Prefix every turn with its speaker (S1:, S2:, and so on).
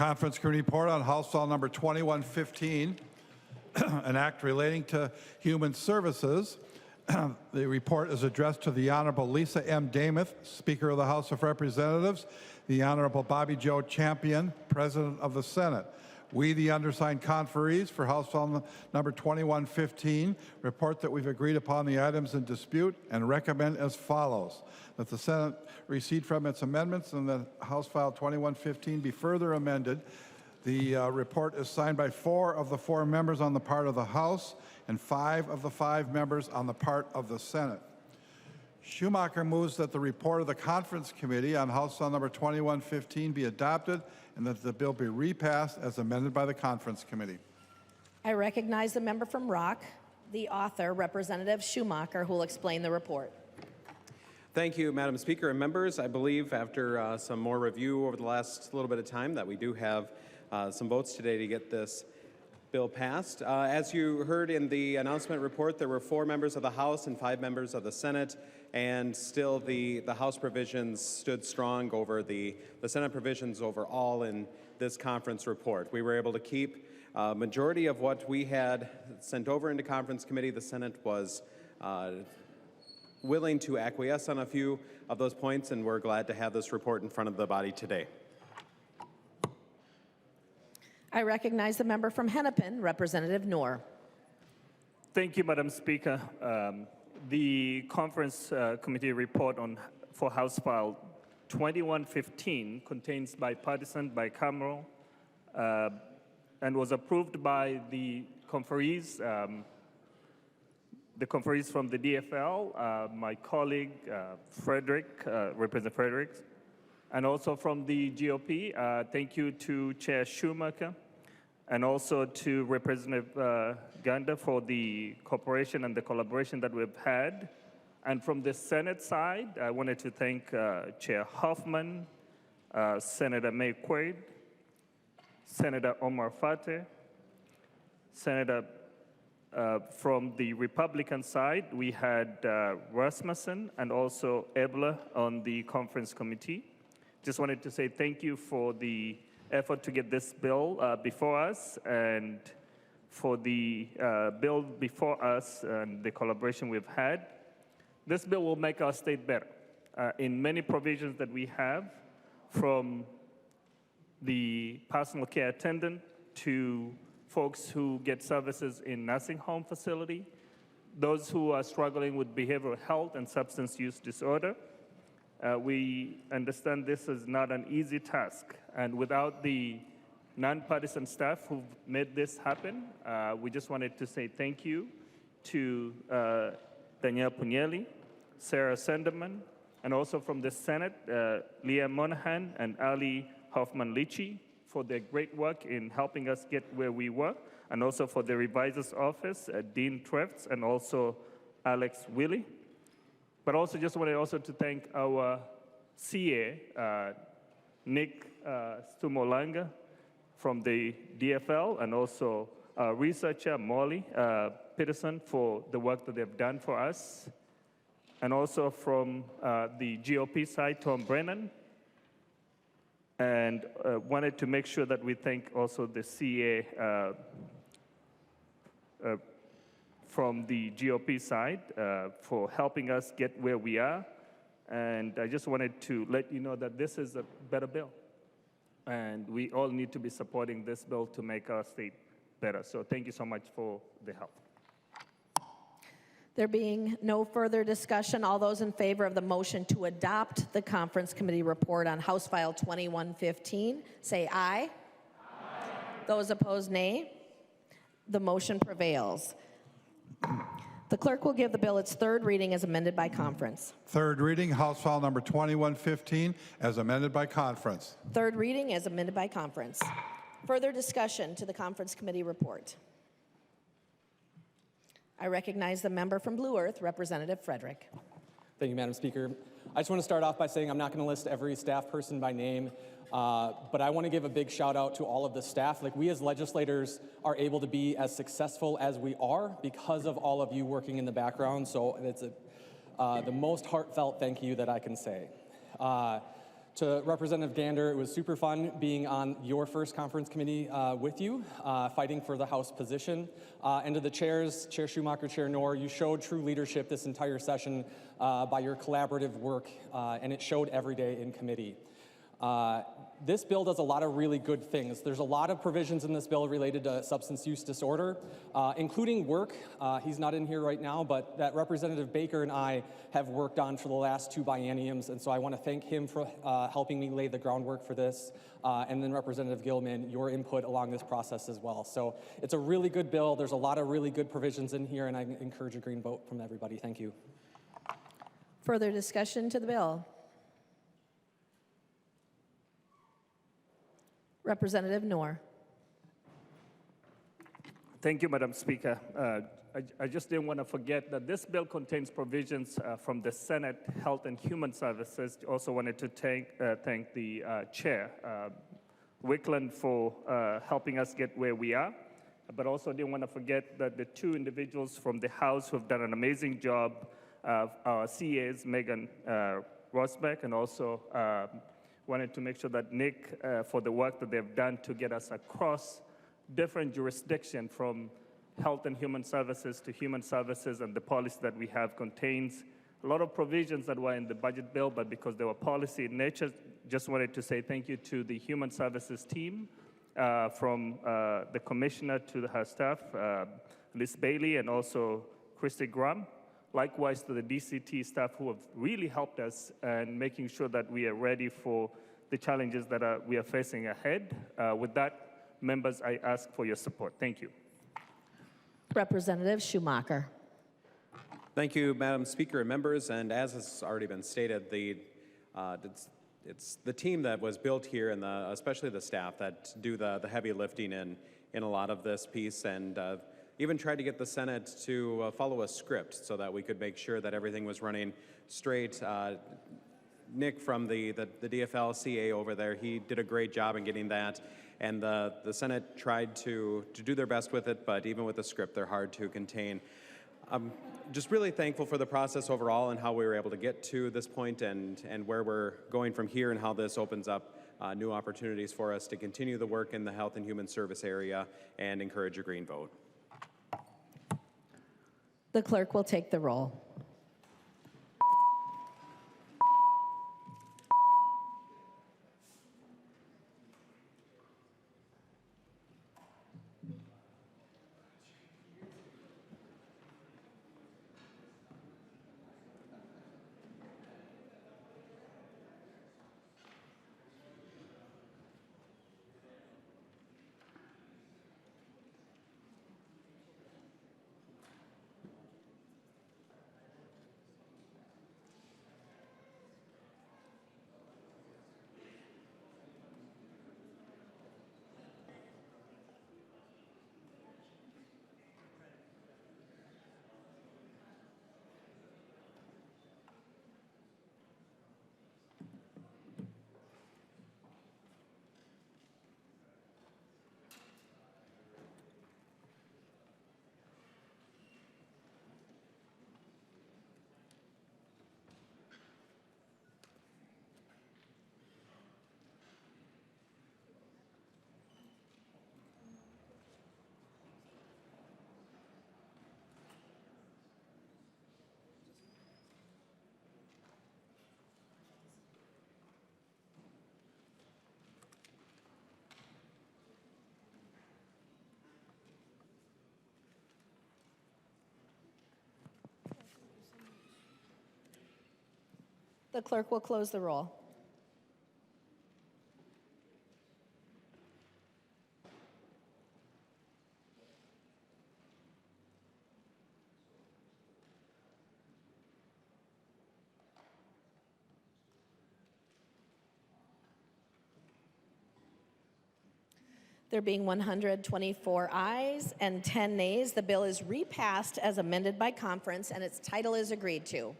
S1: Conference Committee report on House File number 2115, an act relating to human services. The report is addressed to the Honorable Lisa M. Damuth, Speaker of the House of Representatives, the Honorable Bobby Joe Champion, President of the Senate. We, the undersigned conferees for House File number 2115, report that we've agreed upon the items in dispute and recommend as follows: that the Senate recede from its amendments and that House File 2115 be further amended. The report is signed by 4 of the 4 members on the part of the House and 5 of the 5 members on the part of the Senate. Schumacher moves that the report of the Conference Committee on House File number 2115 be adopted and that the bill be repassed as amended by the Conference Committee.
S2: I recognize the member from Rock, the author, Representative Schumacher, who will explain the report.
S3: Thank you, Madam Speaker and members. I believe after some more review over the last little bit of time that we do have some votes today to get this bill passed. As you heard in the announcement report, there were 4 members of the House and 5 members of the Senate, and still the House provisions stood strong over the Senate provisions overall in this conference report. We were able to keep a majority of what we had sent over into conference committee. The Senate was willing to acquiesce on a few of those points, and we're glad to have this report in front of the body today.
S2: I recognize the member from Hennepin, Representative Knorr.
S4: Thank you, Madam Speaker. The Conference Committee report for House File 2115 contains bipartisan, bicameral, and was approved by the conferees from the DFL, my colleague Frederick, Representative Frederick, and also from the GOP. Thank you to Chair Schumacher and also to Representative Ganda for the cooperation and the collaboration that we've had. And from the Senate side, I wanted to thank Chair Hoffman, Senator May Quaid, Senator Omar Fateh, Senator from the Republican side, we had Rasmussen and also Ebler on the conference committee. Just wanted to say thank you for the effort to get this bill before us and for the bill before us and the collaboration we've had. This bill will make our state better in many provisions that we have, from the personal care attendant to folks who get services in nursing home facility, those who are struggling with behavioral health and substance use disorder. We understand this is not an easy task, and without the nonpartisan staff who've made this happen, we just wanted to say thank you to Danielle Pugnelli, Sarah Senderman, and also from the Senate, Leah Monahan and Ali Hoffman-Lichi for their great work in helping us get where we were, and also for the reviser's office, Dean Trefts, and also Alex Willie. But also just wanted also to thank our CA, Nick Stumolanga from the DFL, and also researcher Molly Peterson for the work that they've done for us. And also from the GOP side, Tom Brennan. And wanted to make sure that we thank also the CA from the GOP side for helping us get where we are. And I just wanted to let you know that this is a better bill. And we all need to be supporting this bill to make our state better. So thank you so much for the help.
S2: There being no further discussion, all those in favor of the motion to adopt the Conference Committee report on House File 2115, say aye. Aye. Those opposed, nay. The motion prevails. The clerk will give the bill its 3rd reading as amended by conference.
S1: 3rd reading, House File number 2115, as amended by conference.
S2: 3rd reading as amended by conference. Further discussion to the Conference Committee report. I recognize the member from Blue Earth, Representative Frederick.
S5: Thank you, Madam Speaker. I just want to start off by saying I'm not going to list every staff person by name, but I want to give a big shout out to all of the staff. Like, we as legislators are able to be as successful as we are because of all of you working in the background. So it's the most heartfelt thank you that I can say. To Representative Gander, it was super fun being on your first conference committee with you, fighting for the House position. And to the chairs, Chair Schumacher, Chair Knorr, you showed true leadership this entire session by your collaborative work, and it showed every day in committee. This bill does a lot of really good things. There's a lot of provisions in this bill related to substance use disorder, including work. He's not in here right now, but that Representative Baker and I have worked on for the last 2 bienniums, and so I want to thank him for helping me lay the groundwork for this, and then Representative Gilman, your input along this process as well. So it's a really good bill. There's a lot of really good provisions in here, and I encourage a green vote from everybody. Thank you.
S2: Further discussion to the bill? Representative Knorr.
S4: Thank you, Madam Speaker. I just didn't want to forget that this bill contains provisions from the Senate Health and Human Services. Also wanted to thank the chair, Wickland, for helping us get where we are. But also didn't want to forget that the 2 individuals from the House who have done an amazing job, our CAs, Megan Rosbeck, and also wanted to make sure that Nick, for the work that they've done to get us across different jurisdictions from Health and Human Services to Human Services, and the policy that we have contains a lot of provisions that were in the budget bill, but because they were policy in nature, just wanted to say thank you to the Human Services team, from the Commissioner to her staff, Liz Bailey, and also Christy Graham. Likewise to the DCT staff who have really helped us in making sure that we are ready for the challenges that we are facing ahead. With that, members, I ask for your support. Thank you.
S2: Representative Schumacher.
S3: Thank you, Madam Speaker and members. And as has already been stated, it's the team that was built here, and especially the staff that do the heavy lifting in a lot of this piece, and even tried to get the Senate to follow a script so that we could make sure that everything was running straight. Nick from the DFL CA over there, he did a great job in getting that, and the Senate tried to do their best with it, but even with the script, they're hard to contain. I'm just really thankful for the process overall and how we were able to get to this point, and where we're going from here, and how this opens up new opportunities for us to continue the work in the Health and Human Service area and encourage a green vote.
S2: The clerk will take the roll. The clerk will close the roll. There being 124 ayes and 10 nays, the bill is repassed as amended by conference, and its title is agreed to.